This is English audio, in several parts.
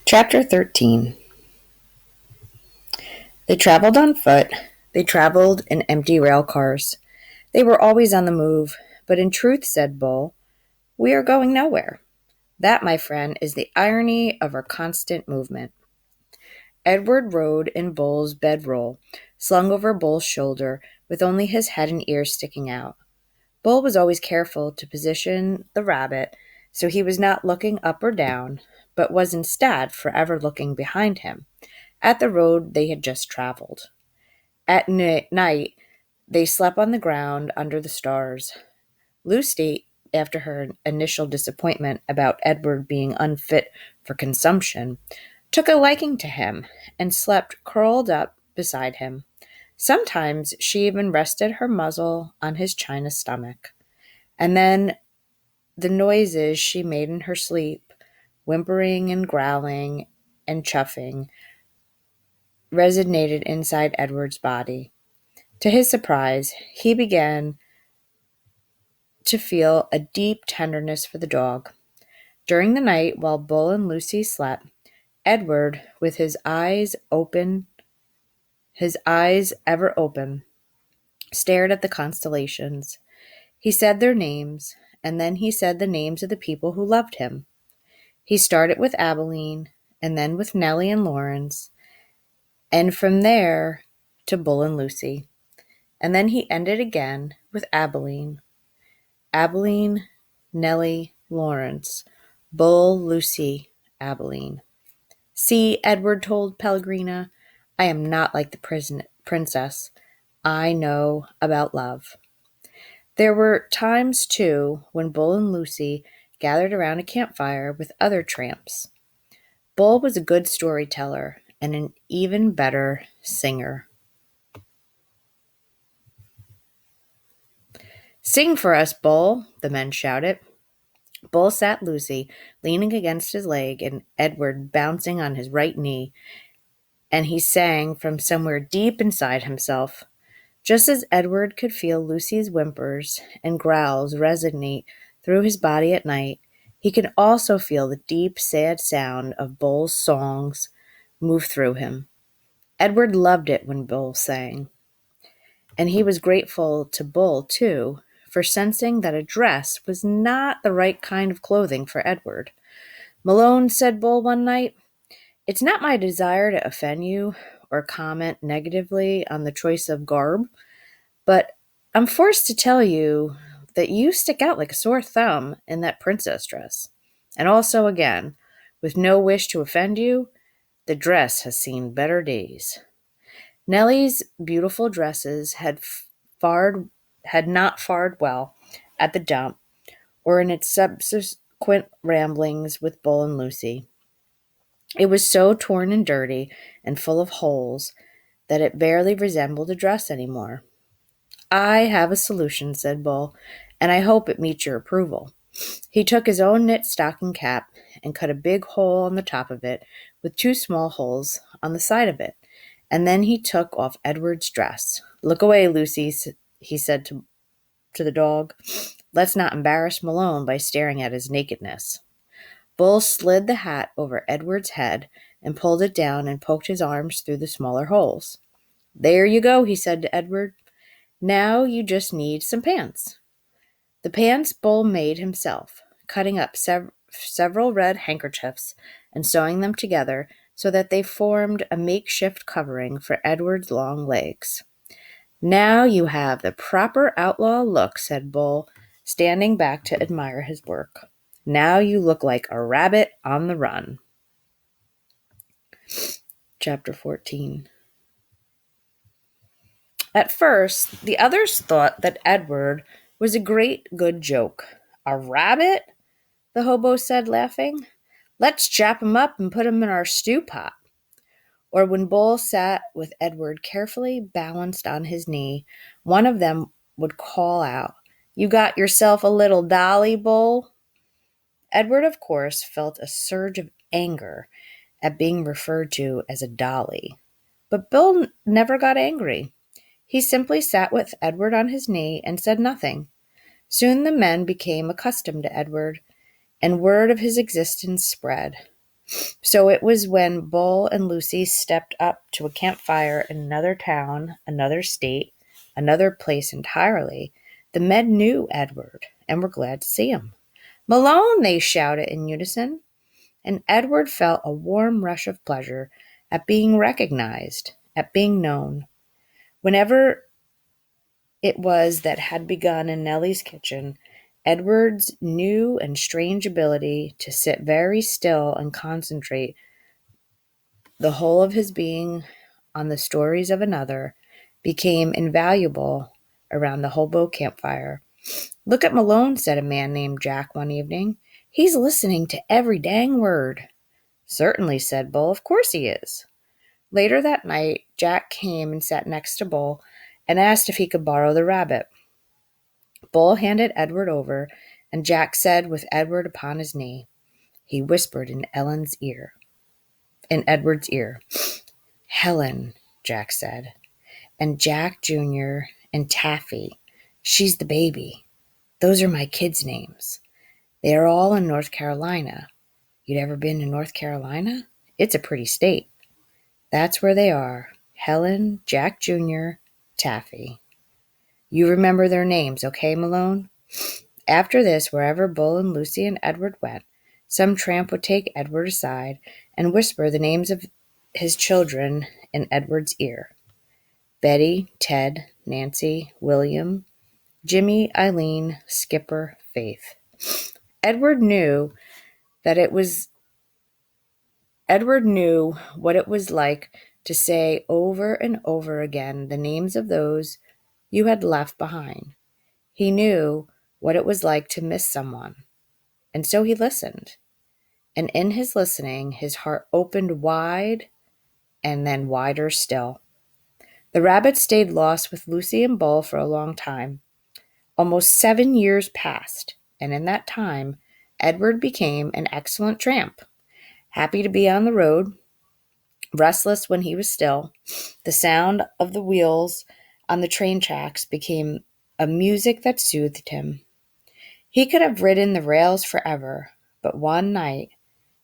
Chapter 13. They traveled on foot. They traveled in empty rail cars. They were always on the move. But in truth, said Bull, we are going nowhere. That, my friend, is the irony of our constant movement. Edward rode in Bull's bedroll, slung over Bull's shoulder, with only his head and ears sticking out. Bull was always careful to position the rabbit so he was not looking up or down, but was instead forever looking behind him, at the road they had just traveled. At night, they slept on the ground under the stars. Lucy, after her initial disappointment about Edward being unfit for consumption, took a liking to him and slept curled up beside him. Sometimes she even rested her muzzle on his china stomach. And then the noises she made in her sleep, whimpering and growling and chuffing, resonated inside Edward's body. To his surprise, he began to feel a deep tenderness for the dog. During the night, while Bull and Lucy slept, Edward, with his eyes ever open, stared at the constellations. He said their names, and then he said the names of the people who loved him. He started with Abilene, and then with Nellie and Lawrence, and from there to Bull and Lucy. And then he ended again with Abilene, Nellie, Lawrence, Bull, Lucy, Abilene. See, Edward told Pellegrina, I am not like the princess. I know about love. There were times, too, when Bull and Lucy gathered around a campfire with other tramps. Bull was a good storyteller and an even better singer. Sing for us, Bull, the men shouted. Bull sat Lucy, leaning against his leg, and Edward bouncing on his right knee, and he sang from somewhere deep inside himself. Just as Edward could feel Lucy's whimpers and growls resonate through his body at night, he could also feel the deep, sad sound of Bull's songs move through him. Edward loved it when Bull sang, and he was grateful to Bull, too, for sensing that a dress was not the right kind of clothing for Edward. Malone, said Bull one night, it's not my desire to offend you or comment negatively on the choice of garb, but I'm forced to tell you that you stick out like a sore thumb in that princess dress. And also, again, with no wish to offend you, the dress has seen better days. Nellie's beautiful dresses had not fared well at the dump or in its subsequent ramblings with Bull and Lucy. It was so torn and dirty and full of holes that it barely resembled a dress anymore. I have a solution, said Bull, and I hope it meets your approval. He took his own knit stocking cap and cut a big hole on the top of it with two small holes on the side of it, and then he took off Edward's dress. Look away, Lucy, he said to the dog. Let's not embarrass Malone by staring at his nakedness. Bull slid the hat over Edward's head and pulled it down and poked his arms through the smaller holes. There you go, he said to Edward. Now you just need some pants. The pants Bull made himself, cutting up several red handkerchiefs and sewing them together so that they formed a makeshift covering for Edward's long legs. Now you have the proper outlaw look, said Bull, standing back to admire his work. Now you look like a rabbit on the run. Chapter 14. At first, the others thought that Edward was a great good joke. A rabbit? The hobo said, laughing. Let's chop him up and put him in our stew pot. Or when Bull sat with Edward carefully balanced on his knee, one of them would call out, You got yourself a little dolly, Bull? Edward, of course, felt a surge of anger at being referred to as a dolly. But Bull never got angry. He simply sat with Edward on his knee and said nothing. Soon the men became accustomed to Edward, and word of his existence spread. So it was when Bull and Lucy stepped up to a campfire in another town, another state, another place entirely. The men knew Edward and were glad to see him. Malone, they shouted in unison, and Edward felt a warm rush of pleasure at being recognized, at being known. Whenever it was that had begun in Nellie's kitchen, Edward's new and strange ability to sit very still and concentrate the whole of his being on the stories of another became invaluable around the hobo campfire. "Look at Malone," said a man named Jack one evening. "He's listening to every dang word." "Certainly," said Bull. "Of course he is." Later that night, Jack came and sat next to Bull and asked if he could borrow the rabbit. Bull handed Edward over, and Jack said, with Edward upon his knee, he whispered in Edward's ear, "Helen," Jack said, "and Jack Jr. and Taffy. She's the baby. Those are my kids' names. They are all in North Carolina. You'd ever been to North Carolina? It's a pretty state. That's where they are. Helen, Jack Jr., Taffy. You remember their names, okay, Malone?" After this, wherever Bull and Lucy and Edward went, some tramp would take Edward aside and whisper the names of his children in Edward's ear. Betty, Ted, Nancy, William, Jimmy, Eileen, Skipper, Faith. Edward knew that it was Edward knew what it was like to say over and over again the names of those you had left behind. He knew what it was like to miss someone, and so he listened. And in his listening, his heart opened wide and then wider still. The rabbit stayed lost with Lucy and Bull for a long time. Almost 7 years passed, and in that time, Edward became an excellent tramp, happy to be on the road, restless when he was still. The sound of the wheels on the train tracks became a music that soothed him. He could have ridden the rails forever, but one night,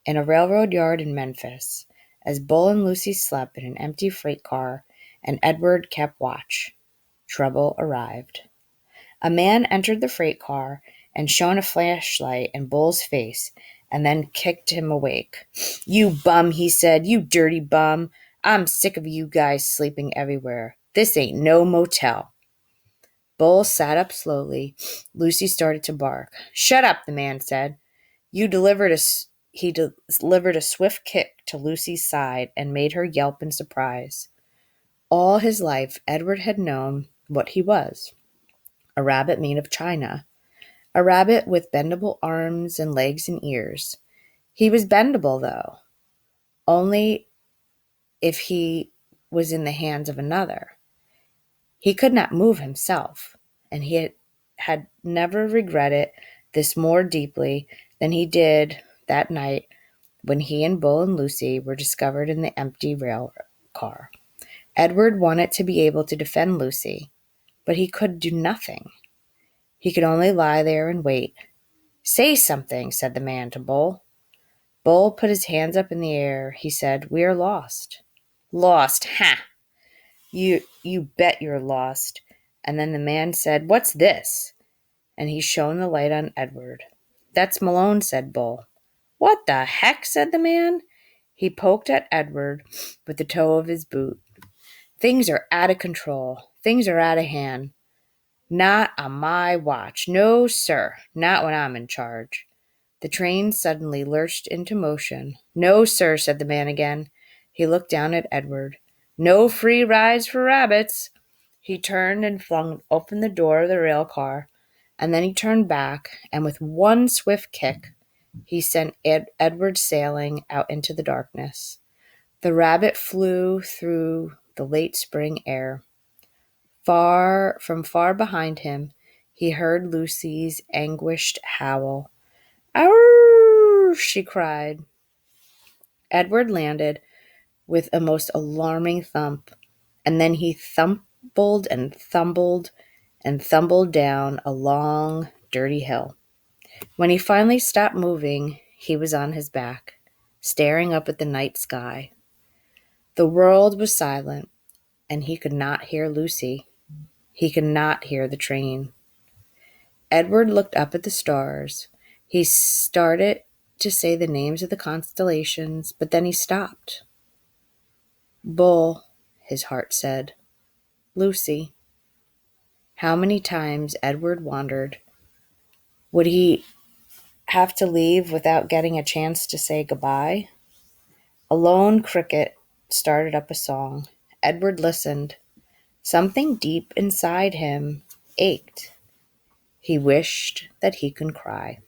in a railroad yard in Memphis, as Bull and Lucy slept in an empty freight car and Edward kept watch, trouble arrived. A man entered the freight car and shone a flashlight in Bull's face and then kicked him awake. "You bum," he said, "you dirty bum. I'm sick of you guys sleeping everywhere. This ain't no motel." Bull sat up slowly. Lucy started to bark. "Shut up," the man said. He delivered a swift kick to Lucy's side and made her yelp in surprise. All his life, Edward had known what he was. A rabbit made of china. A rabbit with bendable arms and legs and ears. He was bendable, though, only if he was in the hands of another. He could not move himself, and he had never regretted this more deeply than he did that night when he and Bull and Lucy were discovered in the empty rail car. Edward wanted to be able to defend Lucy, but he could do nothing. He could only lie there and wait. "Say something," said the man to Bull. Bull put his hands up in the air. He said, "We are lost." "Lost? Ha! You bet you're lost." And then the man said, "What's this?" And he shone the light on Edward. "That's Malone," said Bull. "What the heck?" said the man. He poked at Edward with the toe of his boot. "Things are out of control. Things are out of hand. Not on my watch. No, sir. Not when I'm in charge." The train suddenly lurched into motion. "No, sir," said the man again. He looked down at Edward. "No free rides for rabbits." He turned and flung open the door of the rail car, and then he turned back, and with one swift kick, he sent Edward sailing out into the darkness. The rabbit flew through the late spring air. Far behind him, he heard Lucy's anguished howl. "Ow!" she cried. Edward landed with a most alarming thump, and then he thumbled and tumbled down a long, dirty hill. When he finally stopped moving, he was on his back. staring up at the night sky. The world was silent, and he could not hear Lucy. He could not hear the train. Edward looked up at the stars. He started to say the names of the constellations, but then he stopped. Bull, his heart said. Lucy. How many times Edward wondered. Would he have to leave without getting a chance to say goodbye? A lone cricket started up a song. Edward listened. Something deep inside him ached. He wished that he could cry.